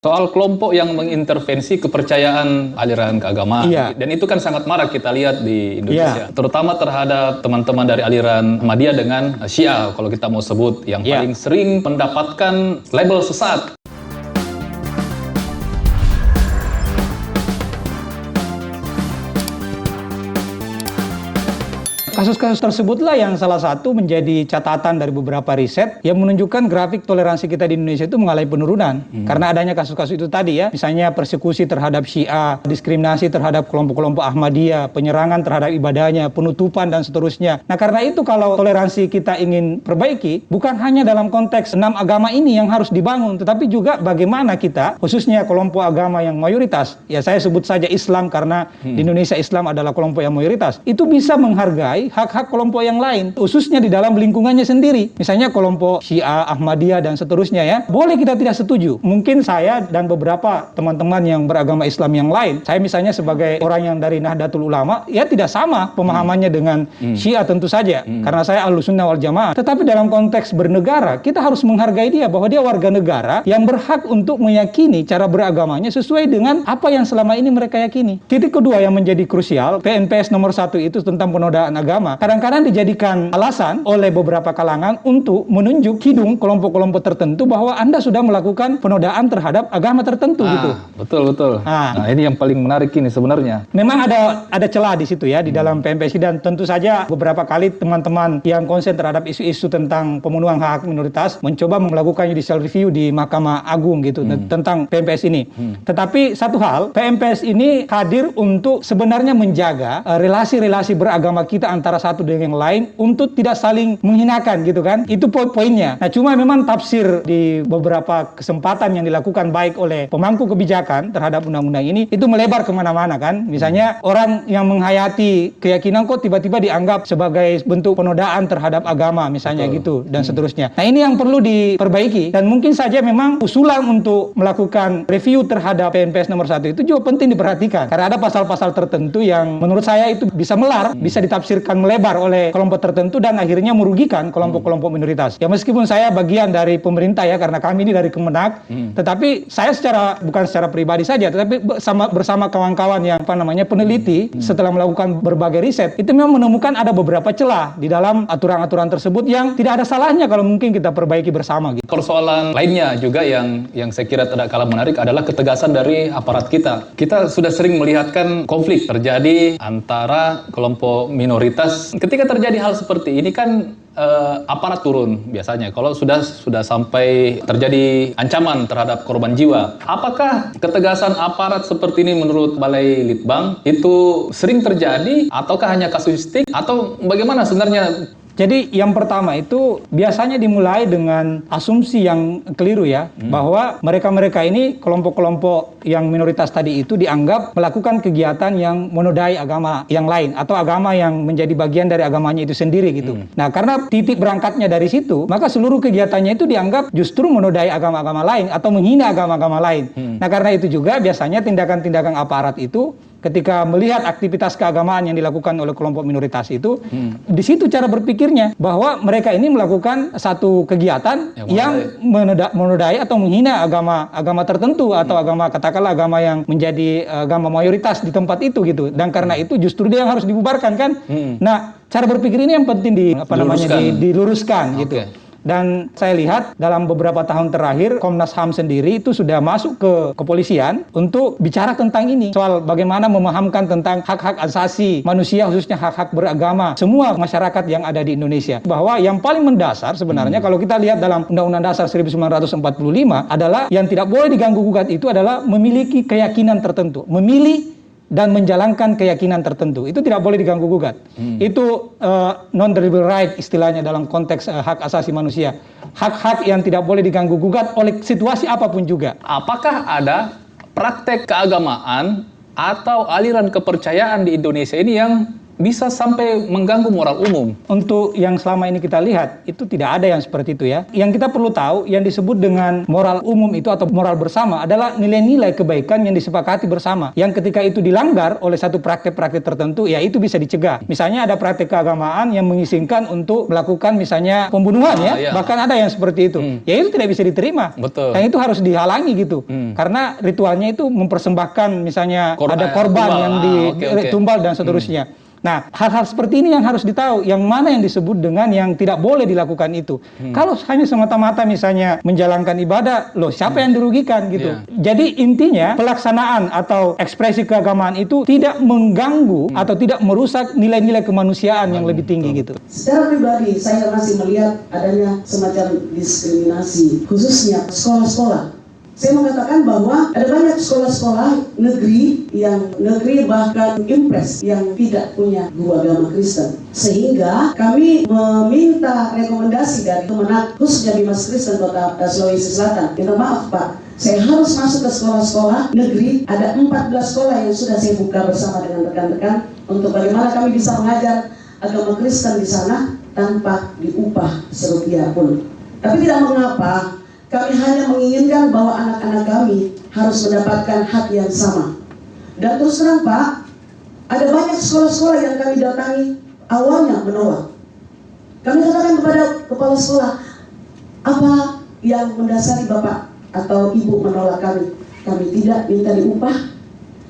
Soal kelompok yang mengintervensi kepercayaan aliran keagamaan. Iya. Dan itu kan sangat marak kita lihat di Indonesia. Iya. Terutama terhadap teman-teman dari aliran Ahmadiyah dengan Syiah, kalau kita mau sebut, yang Iya. paling sering mendapatkan label sesat. Kasus-kasus tersebutlah yang salah satu menjadi catatan dari beberapa riset yang menunjukkan grafik toleransi kita di Indonesia itu mengalami penurunan. Karena adanya kasus-kasus itu tadi ya, misalnya persekusi terhadap Syiah, diskriminasi terhadap kelompok-kelompok Ahmadiyah, penyerangan terhadap ibadahnya, penutupan dan seterusnya. Nah karena itu kalau toleransi kita ingin perbaiki, bukan hanya dalam konteks 6 agama ini yang harus dibangun, tetapi juga bagaimana kita, khususnya kelompok agama yang mayoritas, ya saya sebut saja Islam karena di Indonesia Islam adalah kelompok yang mayoritas, itu bisa menghargai hak-hak kelompok yang lain, khususnya di dalam lingkungannya sendiri. Misalnya kelompok Syiah, Ahmadiyah, dan seterusnya ya. Boleh kita tidak setuju. Mungkin saya dan beberapa teman-teman yang beragama Islam yang lain, saya misalnya sebagai orang yang dari Nahdlatul Ulama, ya tidak sama pemahamannya dengan Syiah tentu saja. Karena saya Ahlussunnah wal Jamaah. Tetapi dalam konteks bernegara, kita harus menghargai dia bahwa dia warga negara yang berhak untuk meyakini cara beragamanya sesuai dengan apa yang selama ini mereka yakini. Titik kedua yang menjadi krusial, PNPS nomor 1 itu tentang penodaan agama, kadang-kadang dijadikan alasan oleh beberapa kalangan untuk menunjuk hidung kelompok-kelompok tertentu bahwa Anda sudah melakukan penodaan terhadap agama tertentu gitu. Betul. Nah, ini yang paling menarik ini sebenarnya. Memang ada celah di situ ya di dalam PNPS, dan tentu saja beberapa kali teman-teman yang konsen terhadap isu-isu tentang pemenuhan hak minoritas mencoba melakukan judicial review di Mahkamah Agung gitu tentang PNPS ini. Tetapi satu hal, PNPS ini hadir untuk sebenarnya menjaga relasi-relasi beragama kita antara satu dengan yang lain untuk tidak saling menghinakan gitu kan. Itu poinnya. Nah cuma memang tafsir di beberapa kesempatan yang dilakukan baik oleh pemangku kebijakan terhadap undang-undang ini itu melebar kemana-mana kan. Misalnya orang yang menghayati keyakinan kok tiba-tiba dianggap sebagai bentuk penodaan terhadap agama misalnya gitu dan seterusnya. Nah ini yang perlu diperbaiki, dan mungkin saja memang usulan untuk melakukan review terhadap PNPS nomor 1 itu juga penting diperhatikan. Karena ada pasal-pasal tertentu yang menurut saya itu bisa melar, bisa ditafsirkan melebar oleh kelompok tertentu dan akhirnya merugikan kelompok-kelompok minoritas. Ya meskipun saya bagian dari pemerintah ya, karena kami ini dari Kemenak, tetapi saya bukan secara pribadi saja, tetapi bersama kawan-kawan yang peneliti setelah melakukan berbagai riset, itu memang menemukan ada beberapa celah di dalam aturan-aturan tersebut yang tidak ada salahnya kalau mungkin kita perbaiki bersama gitu. Persoalan lainnya juga yang saya kira tidak kalah menarik adalah ketegasan dari aparat kita. Kita sudah sering melihatkan konflik terjadi antara kelompok minoritas. Ketika terjadi hal seperti ini kan aparat turun biasanya kalau sudah sampai terjadi ancaman terhadap korban jiwa. Apakah ketegasan aparat seperti ini menurut Balai Litbang itu sering terjadi ataukah hanya kasuistik atau bagaimana sebenarnya? Jadi yang pertama itu biasanya dimulai dengan asumsi yang keliru ya, bahwa mereka-mereka ini kelompok-kelompok yang minoritas tadi itu dianggap melakukan kegiatan yang menodai agama yang lain atau agama yang menjadi bagian dari agamanya itu sendiri gitu. Nah karena titik berangkatnya dari situ, maka seluruh kegiatannya itu dianggap justru menodai agama-agama lain atau menghina agama-agama lain. Nah karena itu juga biasanya tindakan-tindakan aparat itu ketika melihat aktivitas keagamaan yang dilakukan oleh kelompok minoritas itu, di situ cara berpikirnya bahwa mereka ini melakukan satu kegiatan yang menodai atau menghina agama tertentu atau katakanlah agama yang menjadi agama mayoritas di tempat itu gitu. Dan karena itu justru dia yang harus dibubarkan kan. Nah, cara berpikir ini yang penting diluruskan gitu. Dan saya lihat dalam beberapa tahun terakhir Komnas HAM sendiri itu sudah masuk ke kepolisian untuk bicara tentang ini, soal bagaimana memahamkan tentang hak-hak asasi manusia, khususnya hak-hak beragama semua masyarakat yang ada di Indonesia. Bahwa yang paling mendasar sebenarnya kalau kita lihat dalam Undang-Undang Dasar 1945 adalah yang tidak boleh diganggu-gugat itu adalah memiliki keyakinan tertentu, memilih dan menjalankan keyakinan tertentu. Itu tidak boleh diganggu-gugat. Itu non-derogable right istilahnya dalam konteks hak asasi manusia. Hak-hak yang tidak boleh diganggu-gugat oleh situasi apapun juga. Apakah ada praktek keagamaan atau aliran kepercayaan di Indonesia ini yang bisa sampai mengganggu moral umum. Untuk yang selama ini kita lihat, itu tidak ada yang seperti itu ya. Yang kita perlu tahu, yang disebut dengan moral umum itu atau moral bersama adalah nilai-nilai kebaikan yang disepakati bersama. Yang ketika itu dilanggar oleh satu praktek-praktek tertentu, ya itu bisa dicegah. Misalnya ada praktek keagamaan yang mengizinkan untuk melakukan misalnya pembunuhan ya. Bahkan ada yang seperti itu. Ya itu tidak bisa diterima. Betul. Dan itu harus dihalangi gitu. Karena ritualnya itu mempersembahkan misalnya ada korban yang ditumbal dan seterusnya. Nah, hal-hal seperti ini yang harus ditahu, yang mana yang disebut dengan yang tidak boleh dilakukan itu. Kalau hanya semata-mata misalnya menjalankan ibadah, loh siapa yang dirugikan gitu. Jadi intinya pelaksanaan atau ekspresi keagamaan itu tidak mengganggu atau tidak merusak nilai-nilai kemanusiaan yang lebih tinggi gitu. Secara pribadi saya masih melihat adanya semacam diskriminasi, khususnya sekolah-sekolah. Saya mengatakan bahwa ada banyak sekolah-sekolah negeri bahkan impres yang tidak punya guru agama Kristen. Sehingga kami meminta rekomendasi dari Kemenak khususnya Dinas Kristen Kota Sulawesi Selatan. Minta maaf Pak, saya harus masuk ke sekolah-sekolah negeri. Ada 14 sekolah yang sudah saya buka bersama dengan rekan-rekan untuk bagaimana kami bisa mengajar agama Kristen di sana tanpa diupah serupiah pun. Tapi tidak mengapa. Kami hanya menginginkan bahwa anak-anak kami harus mendapatkan hak yang sama. Dan terus terang Pak, ada banyak sekolah-sekolah yang kami datangi awalnya menolak. Kami katakan kepada kepala sekolah, apa yang mendasari Bapak atau Ibu menolak kami? Kami tidak minta diupah,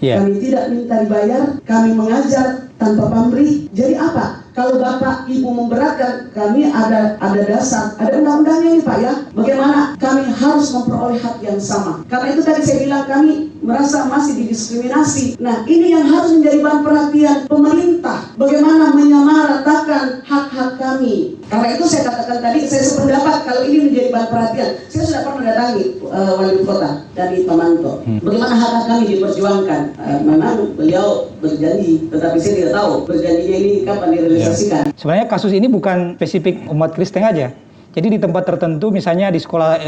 kami tidak minta dibayar, kami mengajar tanpa pamrih. Jadi apa? Kalau Bapak Ibu memberatkan, kami ada dasar, ada undang-undangnya nih Pak ya. Bagaimana kami harus memperoleh hak yang sama. Karena itu tadi saya bilang kami merasa masih didiskriminasi. Nah ini yang harus menjadi bahan perhatian pemerintah. Bagaimana menyamaratakan hak-hak kami. Karena itu saya katakan tadi, saya sependapat kalau ini menjadi bahan perhatian. Saya sudah pernah datangi wali kota dari Pamanto. Bagaimana hak-hak kami diperjuangkan. Memang beliau berjanji, tetapi saya tidak tahu berjanjinya ini kapan direalisasikan. Sebenarnya kasus ini bukan spesifik umat Kristen aja. Jadi di tempat tertentu, misalnya di sekolah,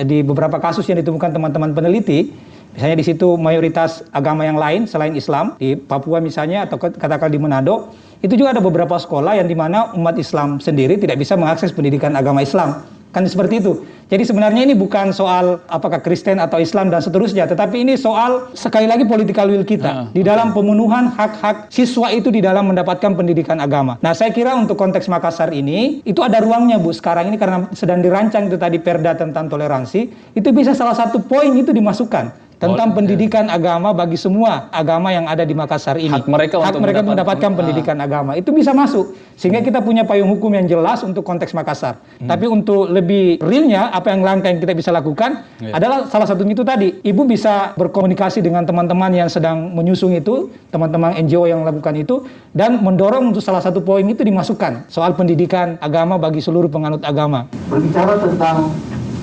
di beberapa kasus yang ditemukan teman-teman peneliti, misalnya di situ mayoritas agama yang lain selain Islam, di Papua misalnya, atau katakan di Manado, itu juga ada beberapa sekolah yang dimana umat Islam sendiri tidak bisa mengakses pendidikan agama Islam. Kan seperti itu. Jadi sebenarnya ini bukan soal apakah Kristen atau Islam dan seterusnya, tetapi ini soal sekali lagi political will kita di dalam pemenuhan hak-hak siswa itu di dalam mendapatkan pendidikan agama. Nah, saya kira untuk konteks Makassar ini itu ada ruangnya Bu sekarang ini karena sedang dirancang itu tadi Perda tentang toleransi, itu bisa salah satu poin itu dimasukkan tentang pendidikan agama bagi semua agama yang ada di Makassar ini. Hak mereka mendapatkan pendidikan agama itu bisa masuk sehingga kita punya payung hukum yang jelas untuk konteks Makassar. Tapi untuk lebih realnya apa yang langkah yang kita bisa lakukan adalah salah satunya itu tadi, Ibu bisa berkomunikasi dengan teman-teman yang sedang menyusung itu, teman-teman NGO yang melakukan itu, dan mendorong untuk salah satu poin itu dimasukkan soal pendidikan agama bagi seluruh penganut agama. Berbicara tentang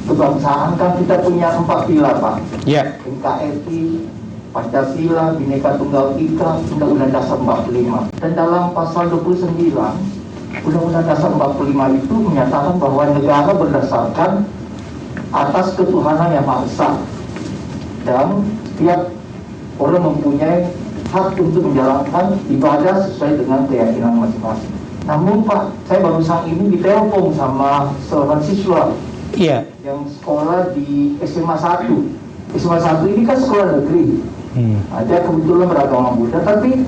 kebangsaan kan kita punya 4 pilar Pak. Ya. NKRI, Pancasila, Bhinneka Tunggal Ika, Undang-Undang Dasar 45. Dan dalam pasal 29, Undang-Undang Dasar 45 itu menyatakan bahwa negara berdasarkan atas ketuhanan yang Maha Esa. Dan setiap orang mempunyai hak untuk menjalankan ibadah sesuai dengan keyakinan masing-masing. Namun Pak, saya barusan ini ditelepon sama seorang siswa yang sekolah di SMA 1. SMA 1 ini kan sekolah negeri. Dia kebetulan beragama Buddha, tapi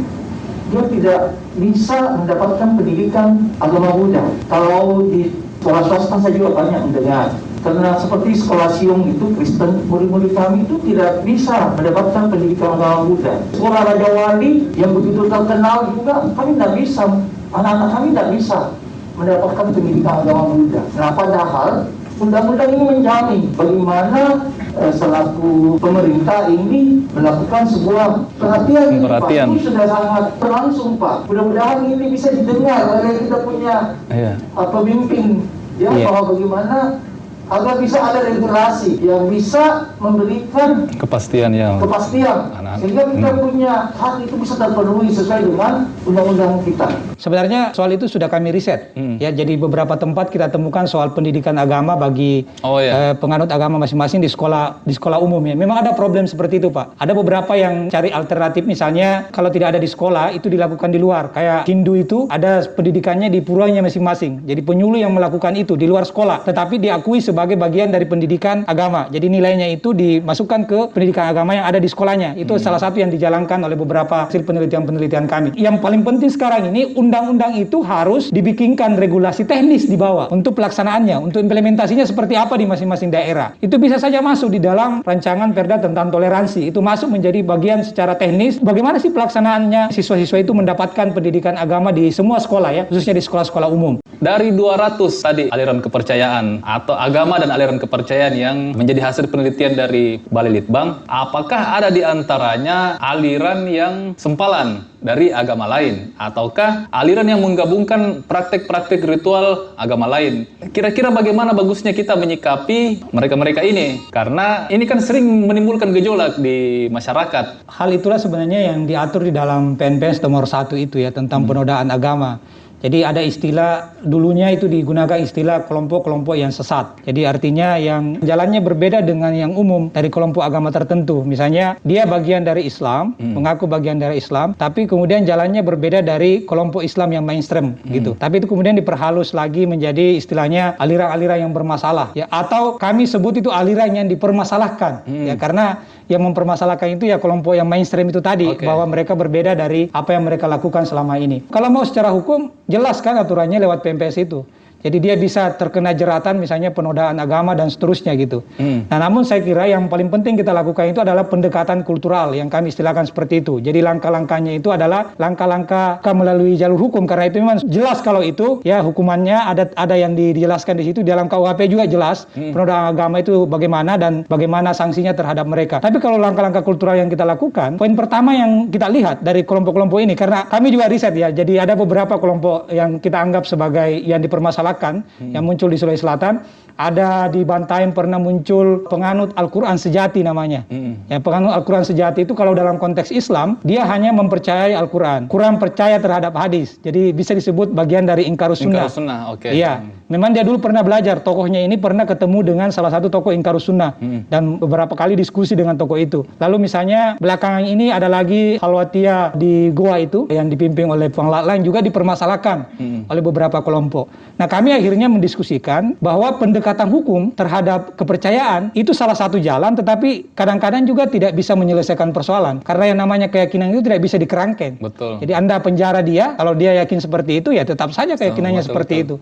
dia tidak bisa mendapatkan pendidikan agama Buddha. Kalau di sekolah swasta saya juga banyak mendengar. Karena seperti sekolah Siung itu, Kristen, murid-murid kami itu tidak bisa mendapatkan pendidikan agama Buddha. Sekolah Raja Wali yang begitu terkenal juga, kami tidak bisa, anak-anak kami tidak bisa mendapatkan pendidikan agama Buddha. Nah, padahal undang-undang ini menjamin bagaimana selaku pemerintah ini melakukan sebuah perhatian. Pak, itu sudah sangat berlangsung Pak. Mudah-mudahan ini bisa didengar oleh kita punya pemimpin bahwa bagaimana agar bisa ada regulasi yang bisa memberikan Kepastian yang anak-anak. sehingga kita punya hak itu bisa terpenuhi sesuai dengan undang-undang kita. Sebenarnya soal itu sudah kami riset. Ya, jadi beberapa tempat kita temukan soal pendidikan agama bagi penganut agama masing-masing di sekolah umum ya. Memang ada problem seperti itu, Pak. Ada beberapa yang cari alternatif, misalnya kalau tidak ada di sekolah itu dilakukan di luar. Kayak Hindu itu ada pendidikannya di puranya masing-masing. Jadi penyuluh yang melakukan itu di luar sekolah, tetapi diakui sebagai bagian dari pendidikan agama. Jadi nilainya itu dimasukkan ke pendidikan agama yang ada di sekolahnya. Itu salah satu yang dijalankan oleh beberapa hasil penelitian-penelitian kami. Yang paling penting sekarang ini, undang-undang itu harus dibikinkan regulasi teknis di bawah untuk pelaksanaannya, untuk implementasinya seperti apa di masing-masing daerah. Itu bisa saja masuk di dalam rancangan Perda tentang toleransi. Itu masuk menjadi bagian secara teknis. Bagaimana sih pelaksanaannya siswa-siswa itu mendapatkan pendidikan agama di semua sekolah ya, khususnya di sekolah-sekolah umum. Dari 200 tadi aliran kepercayaan atau agama dan aliran kepercayaan yang menjadi hasil penelitian dari Balai Litbang, apakah ada di antaranya aliran yang sempalan dari agama lain ataukah aliran yang menggabungkan praktek-praktek ritual agama lain? Kira-kira bagaimana bagusnya kita menyikapi mereka-mereka ini? Karena ini kan sering menimbulkan gejolak di masyarakat. Hal itulah sebenarnya yang diatur di dalam PNPS nomor 1 itu ya, tentang penodaan agama. Jadi ada istilah, dulunya itu digunakan istilah kelompok-kelompok yang sesat. Jadi artinya yang jalannya berbeda dengan yang umum dari kelompok agama tertentu. Misalnya dia bagian dari Islam, mengaku bagian dari Islam, tapi kemudian jalannya berbeda dari kelompok Islam yang mainstream gitu. Tapi itu kemudian diperhalus lagi menjadi istilahnya aliran-aliran yang bermasalah ya, atau kami sebut itu aliran yang dipermasalahkan ya, karena yang mempermasalahkan itu ya kelompok yang mainstream itu tadi, bahwa mereka berbeda dari apa yang mereka lakukan selama ini. Kalau mau secara hukum, jelas kan aturannya lewat PNPS itu. Jadi dia bisa terkena jeratan misalnya penodaan agama dan seterusnya gitu. Nah, namun saya kira yang paling penting kita lakukan itu adalah pendekatan kultural yang kami istilahkan seperti itu. Jadi langkah-langkahnya itu adalah langkah-langkah melalui jalur hukum, karena itu memang jelas kalau itu ya hukumannya ada yang dijelaskan di situ. Di dalam KUHP juga jelas penodaan agama itu bagaimana dan bagaimana sanksinya terhadap mereka. Tapi kalau langkah-langkah kultural yang kita lakukan, poin pertama yang kita lihat dari kelompok-kelompok ini, karena kami juga riset ya, jadi ada beberapa kelompok yang kita anggap sebagai yang dipermasalahkan yang muncul di Sulawesi Selatan. Ada di Bantaeng pernah muncul penganut Al-Quran sejati namanya. Ya, penganut Al-Quran sejati itu kalau dalam konteks Islam, dia hanya mempercayai Al-Quran, kurang percaya terhadap hadis. Jadi bisa disebut bagian dari Inkarus Sunnah. Inkarus Sunnah, oke. Iya, memang dia dulu pernah belajar, tokohnya ini pernah ketemu dengan salah satu tokoh Inkarus Sunnah dan beberapa kali diskusi dengan tokoh itu. Lalu misalnya belakangan ini ada lagi Khalwatia di Goa itu yang dipimpin oleh Panglat lain juga dipermasalahkan oleh beberapa kelompok. Nah, kami akhirnya mendiskusikan bahwa pendekatan hukum terhadap kepercayaan itu salah satu jalan, tetapi kadang-kadang juga tidak bisa menyelesaikan persoalan karena yang namanya keyakinan itu tidak bisa dikerangkeng. Betul. Jadi Anda penjara dia, kalau dia yakin seperti itu ya tetap saja keyakinannya seperti itu.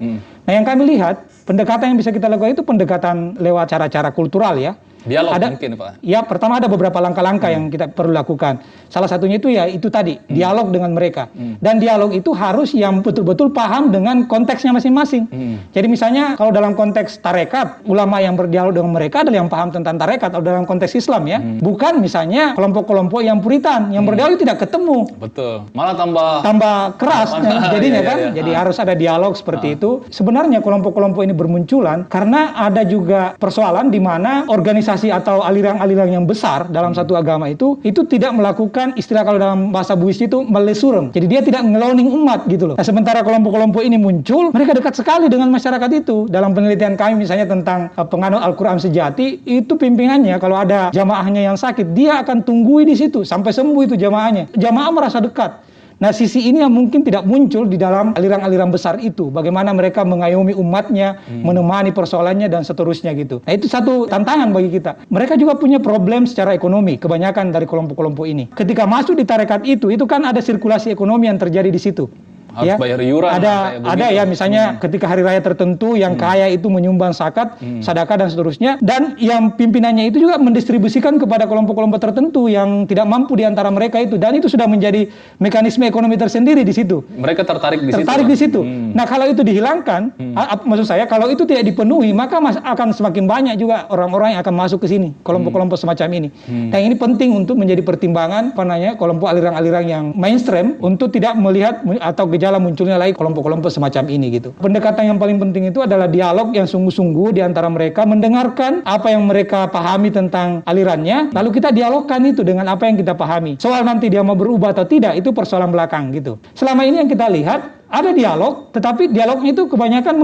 Nah, yang kami lihat pendekatan yang bisa kita lakukan itu pendekatan lewat cara-cara kultural ya. Dialog mungkin, Pak. Ya, pertama ada beberapa langkah-langkah yang kita perlu lakukan. Salah satunya itu ya itu tadi, dialog dengan mereka. Dan dialog itu harus yang betul-betul paham dengan konteksnya masing-masing. Jadi misalnya kalau dalam konteks tarekat, ulama yang berdialog dengan mereka adalah yang paham tentang tarekat, atau dalam konteks Islam ya. Bukan misalnya kelompok-kelompok yang puritan, yang berdialog tidak ketemu. Betul. Malah tambah keras jadinya kan. Jadi harus ada dialog seperti itu. Sebenarnya kelompok-kelompok ini bermunculan karena ada juga persoalan di mana organisasi atau aliran-aliran yang besar dalam satu agama itu tidak melakukan istilah kalau dalam bahasa Buis itu melesurem. Jadi dia tidak ngeloning umat gitu loh. Nah, sementara kelompok-kelompok ini muncul, mereka dekat sekali dengan masyarakat itu. Dalam penelitian kami misalnya tentang penganut Al-Quran sejati, itu pimpinannya kalau ada jamaahnya yang sakit, dia akan tunggui di situ sampai sembuh itu jamaahnya. Jamaah merasa dekat. Nah, sisi ini yang mungkin tidak muncul di dalam aliran-aliran besar itu. Bagaimana mereka mengayomi umatnya, menemani persoalannya, dan seterusnya gitu. Nah, itu satu tantangan bagi kita. Mereka juga punya problem secara ekonomi, kebanyakan dari kelompok-kelompok ini. Ketika masuk di tarekat itu kan ada sirkulasi ekonomi yang terjadi di situ. Harus bayar iuran. Ada ya, misalnya ketika hari raya tertentu yang kaya itu menyumbang zakat, sedekah dan seterusnya, dan yang pimpinannya itu juga mendistribusikan kepada kelompok-kelompok tertentu yang tidak mampu di antara mereka itu, dan itu sudah menjadi mekanisme ekonomi tersendiri di situ. Mereka tertarik di situ. Nah, kalau itu dihilangkan, maksud saya kalau itu tidak dipenuhi, maka akan semakin banyak juga orang-orang yang akan masuk ke sini, kelompok-kelompok semacam ini. Nah, ini penting untuk menjadi pertimbangan kelompok aliran-aliran yang mainstream untuk tidak melihat atau gejala munculnya lagi kelompok-kelompok semacam ini gitu. Pendekatan yang paling penting itu adalah dialog yang sungguh-sungguh di antara mereka, mendengarkan apa yang mereka pahami tentang alirannya, lalu kita dialogkan itu dengan apa yang kita pahami. Soal nanti dia mau berubah atau tidak, itu persoalan belakang gitu. Selama ini yang kita lihat, ada dialog, tetapi dialognya itu kebanyakan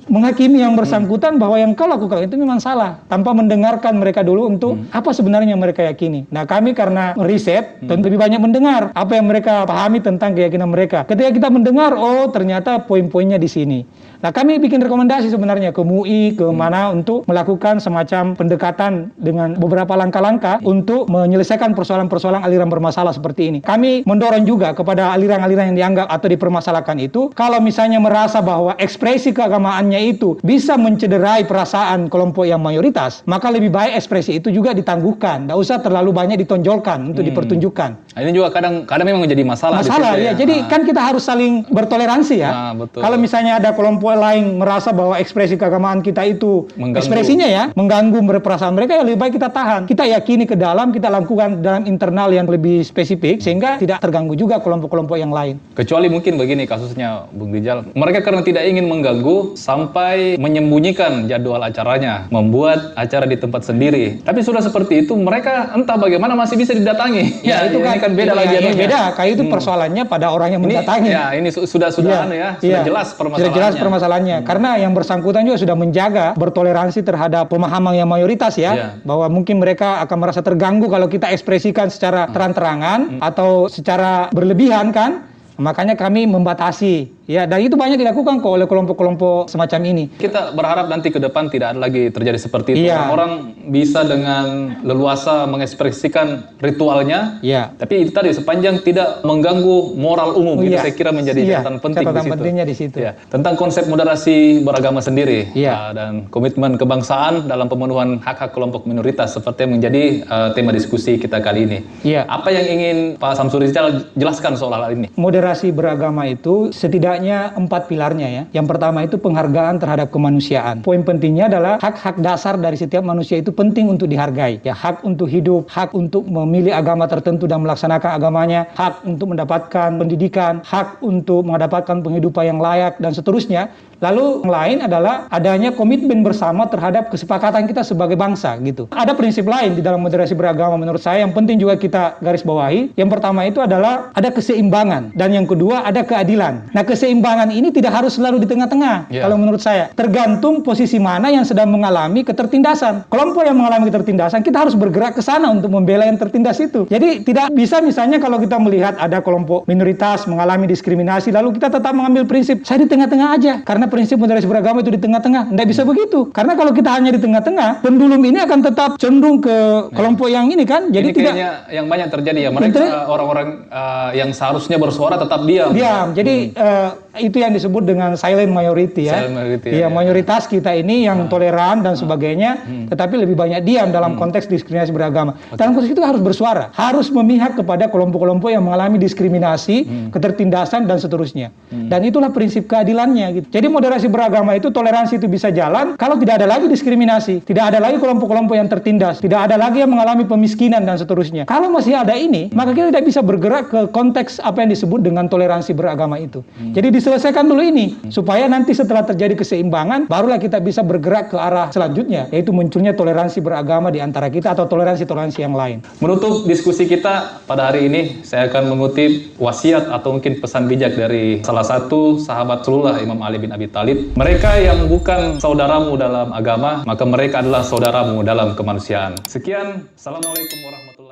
menghakimi yang bersangkutan bahwa yang kau lakukan itu memang salah, tanpa mendengarkan mereka dulu untuk apa sebenarnya yang mereka yakini. Nah, kami karena riset, tentu lebih banyak mendengar apa yang mereka pahami tentang keyakinan mereka. Ketika kita mendengar, oh ternyata poin-poinnya di sini. Nah, kami bikin rekomendasi sebenarnya ke MUI, ke mana untuk melakukan semacam pendekatan dengan beberapa langkah-langkah untuk menyelesaikan persoalan-persoalan aliran bermasalah seperti ini. Kami mendorong juga kepada aliran-aliran yang dianggap atau dipermasalahkan itu, kalau misalnya merasa bahwa ekspresi keagamaannya itu bisa mencederai perasaan kelompok yang mayoritas, maka lebih baik ekspresi itu juga ditangguhkan. Tidak usah terlalu banyak ditonjolkan untuk dipertunjukkan. Nah, ini juga kadang memang menjadi masalah. Masalah, ya. Jadi kan kita harus saling bertoleransi ya. Betul. Kalau misalnya ada kelompok lain merasa bahwa ekspresi keagamaan kita itu mengganggu. Ekspresinya ya mengganggu perasaan mereka, ya lebih baik kita tahan. Kita yakini ke dalam, kita lakukan dalam internal yang lebih spesifik sehingga tidak terganggu juga kelompok-kelompok yang lain. Kecuali mungkin begini kasusnya, Bung Rijal. Mereka karena tidak ingin mengganggu sampai menyembunyikan jadwal acaranya, membuat acara di tempat sendiri. Tapi sudah seperti itu, mereka entah bagaimana masih bisa didatangi. Ya, itu ini kan beda lagi. Beda, kayak itu persoalannya pada orang yang mendatangi. Ini sudah jelas permasalahannya. Sudah jelas permasalahannya. Karena yang bersangkutan juga sudah menjaga bertoleransi terhadap pemahaman yang mayoritas ya. Bahwa mungkin mereka akan merasa terganggu kalau kita ekspresikan secara terang-terangan atau secara berlebihan kan. Makanya kami membatasi. Ya, dan itu banyak dilakukan kok oleh kelompok-kelompok semacam ini. Kita berharap nanti ke depan tidak ada lagi terjadi seperti itu. Orang bisa dengan leluasa mengekspresikan ritualnya. Tapi itu tadi sepanjang tidak mengganggu moral umum. Itu saya kira menjadi catatan penting di situ. Tentang konsep moderasi beragama sendiri dan komitmen kebangsaan dalam pemenuhan hak-hak kelompok minoritas seperti yang menjadi tema diskusi kita kali ini. Apa yang ingin Pak Samsuri jelaskan soal hal ini? Moderasi beragama itu setidaknya 4 pilarnya ya. Yang pertama itu penghargaan terhadap kemanusiaan. Poin pentingnya adalah hak-hak dasar dari setiap manusia itu penting untuk dihargai. Ya, hak untuk hidup, hak untuk memilih agama tertentu dan melaksanakan agamanya, hak untuk mendapatkan pendidikan, hak untuk mendapatkan penghidupan yang layak dan seterusnya. Lalu yang lain adalah adanya komitmen bersama terhadap kesepakatan kita sebagai bangsa gitu. Ada prinsip lain di dalam moderasi beragama menurut saya yang penting juga kita garis bawahi. Yang pertama itu adalah ada keseimbangan dan yang kedua ada keadilan. Nah, keseimbangan ini tidak harus selalu di tengah-tengah. Kalau menurut saya, tergantung posisi mana yang sedang mengalami ketertindasan. Kelompok yang mengalami ketertindasan, kita harus bergerak ke sana untuk membela yang tertindas itu. Jadi tidak bisa misalnya kalau kita melihat ada kelompok minoritas mengalami diskriminasi lalu kita tetap mengambil prinsip saya di tengah-tengah aja karena prinsip moderasi beragama itu di tengah-tengah. Tidak bisa begitu. Karena kalau kita hanya di tengah-tengah, pendulum ini akan tetap cenderung ke kelompok yang ini kan. Jadi ini kayaknya yang banyak terjadi ya. Mereka orang-orang yang seharusnya bersuara tetap diam. Jadi itu yang disebut dengan silent majority ya. Mayoritas kita ini yang toleran dan sebagainya, tetapi lebih banyak diam dalam konteks diskriminasi beragama. Dalam konteks itu harus bersuara, harus memihak kepada kelompok-kelompok yang mengalami diskriminasi, ketertindasan dan seterusnya. Dan itulah prinsip keadilannya gitu. Jadi moderasi beragama itu toleransi itu bisa jalan kalau tidak ada lagi diskriminasi, tidak ada lagi kelompok-kelompok yang tertindas, tidak ada lagi yang mengalami pemiskinan dan seterusnya. Kalau masih ada ini, maka kita tidak bisa bergerak ke konteks apa yang disebut dengan toleransi beragama itu. Jadi diselesaikan dulu ini supaya nanti setelah terjadi keseimbangan barulah kita bisa bergerak ke arah selanjutnya, yaitu munculnya toleransi beragama di antara kita atau toleransi-toleransi yang lain. Menutup diskusi kita pada hari ini, saya akan mengutip wasiat atau mungkin pesan bijak dari salah satu sahabat Rasulullah, Imam Ali bin Abi Thalib. Mereka yang bukan saudaramu dalam agama, maka mereka adalah saudaramu dalam kemanusiaan. Sekian, Assalamualaikum warahmatullahi wabarakatuh.